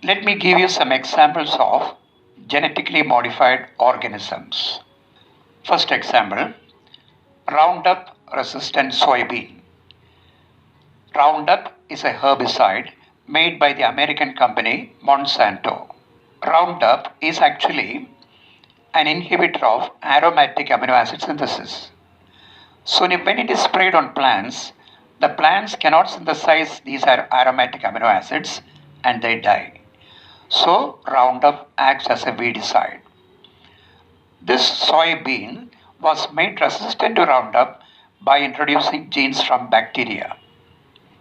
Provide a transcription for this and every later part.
Let me give you some examples of genetically modified organisms. First example, Roundup resistant soybean. Roundup is a herbicide made by the American company Monsanto. Roundup is actually an inhibitor of aromatic amino acid synthesis. So when it is sprayed on plants, the plants cannot synthesize these aromatic amino acids and they die. So Roundup acts as a weedicide. This soybean was made resistant to Roundup by introducing genes from bacteria.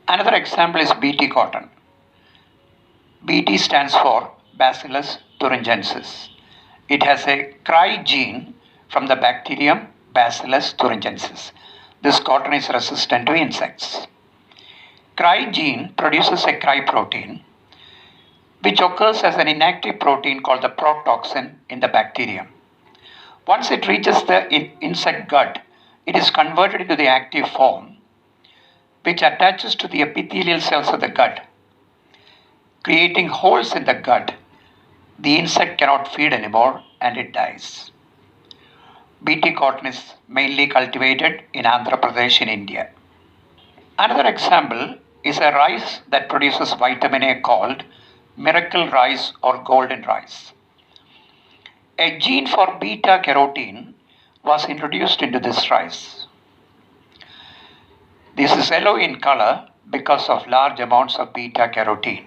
Another example is Bt cotton. Bt stands for Bacillus thuringiensis. It has a cry gene from the bacterium Bacillus thuringiensis. This cotton is resistant to insects. Cry gene produces a cry protein, which occurs as an inactive protein called the protoxin in the bacterium. Once it reaches the insect gut, it is converted into the active form, which attaches to the epithelial cells of the gut, creating holes in the gut. The insect cannot feed anymore and it dies. Bt cotton is mainly cultivated in Andhra Pradesh in India. Another example is a rice that produces vitamin A called miracle rice or golden rice. A gene for beta carotene was introduced into this rice. This is yellow in color because of large amounts of beta carotene.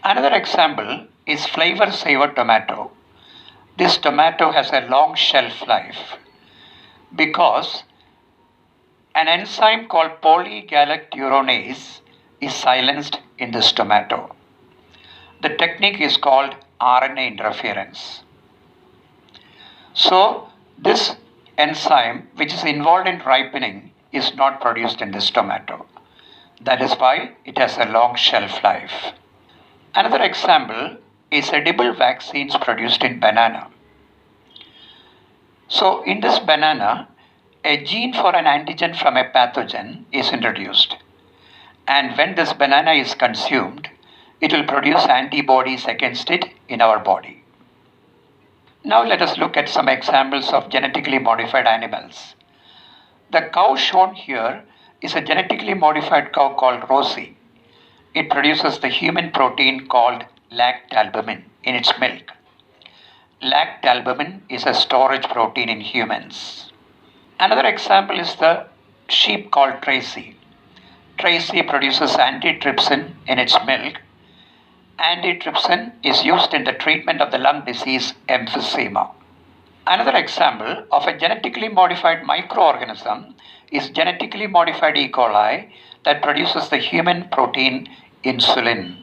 Another example is flavor saver tomato. This tomato has a long shelf life because an enzyme called polygalacturonase is silenced in this tomato. The technique is called RNA interference. So this enzyme, which is involved in ripening, is not produced in this tomato. That is why it has a long shelf life. Another example is edible vaccines produced in banana. So in this banana, a gene for an antigen from a pathogen is introduced. And when this banana is consumed, it will produce antibodies against it in our body. Now let us look at some examples of genetically modified animals. The cow shown here is a genetically modified cow called Rosie. It produces the human protein called lactalbumin in its milk. Lactalbumin is a storage protein in humans. Another example is the sheep called Tracy. Tracy produces antitrypsin in its milk. Antitrypsin is used in the treatment of the lung disease emphysema. Another example of a genetically modified microorganism is genetically modified E. coli that produces the human protein insulin.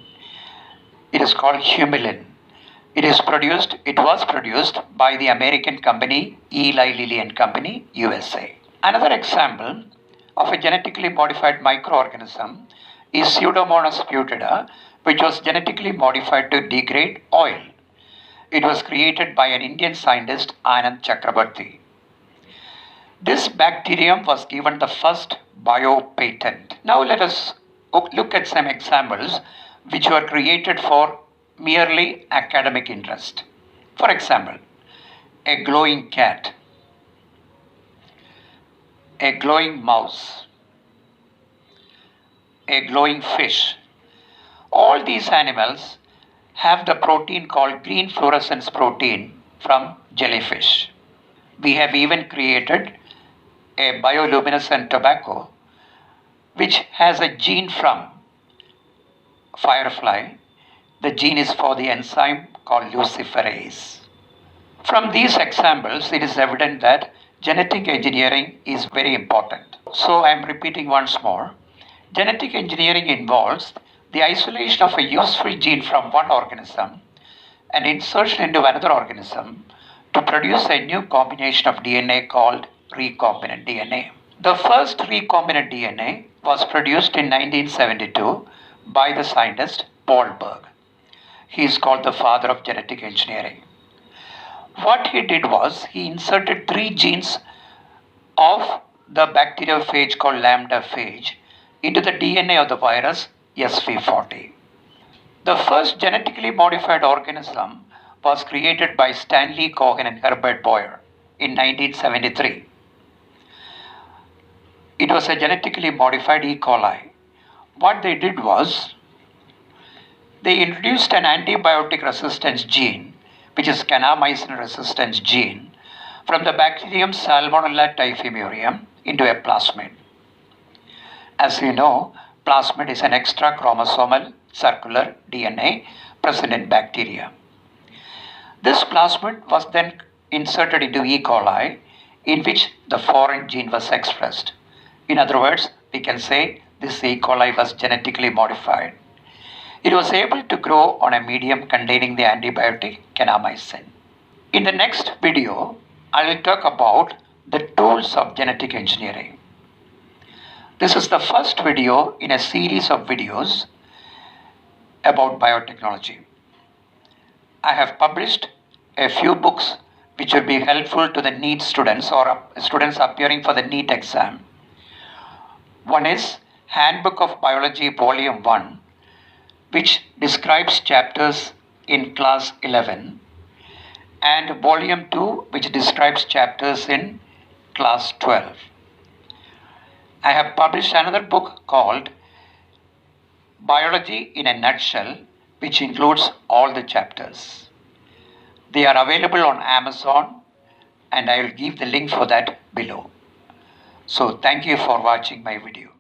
It is called humulin. It was produced by the American company Eli Lilly and Company, USA. Another example of a genetically modified microorganism is Pseudomonas putida, which was genetically modified to degrade oil. It was created by an Indian scientist, Anand Chakrabarty. This bacterium was given the first biopatent. Now let us look at some examples which were created for merely academic interest. For example, a glowing cat, a glowing mouse, a glowing fish. All these animals have the protein called green fluorescence protein from jellyfish. We have even created a bioluminescent tobacco which has a gene from firefly. The gene is for the enzyme called luciferase. From these examples, it is evident that genetic engineering is very important. So I am repeating once more. Genetic engineering involves the isolation of a useful gene from one organism and insertion into another organism to produce a new combination of DNA called recombinant DNA. The first recombinant DNA was produced in 1972 by the scientist Paul Berg. He is called the father of genetic engineering. What he did was he inserted 3 genes of the bacteriophage called lambda phage into the DNA of the virus SV40. The first genetically modified organism was created by Stanley Cohen and Herbert Boyer in 1973. It was a genetically modified E. coli. What they did was, they introduced an antibiotic resistance gene, which is kanamycin resistance gene, from the bacterium Salmonella typhimurium into a plasmid. As you know, plasmid is an extra chromosomal circular DNA present in bacteria. This plasmid was then inserted into E. coli, in which the foreign gene was expressed. In other words, we can say this E. coli was genetically modified. It was able to grow on a medium containing the antibiotic kanamycin. In the next video, I will talk about the tools of genetic engineering. This is the first video in a series of videos about biotechnology. I have published a few books which will be helpful to the NEET students or students appearing for the NEET exam. One is Handbook of Biology Volume 1, which describes chapters in class 11, and Volume 2, which describes chapters in class 12. I have published another book called Biology in a Nutshell, which includes all the chapters. They are available on Amazon, and I will give the link for that below. So thank you for watching my video.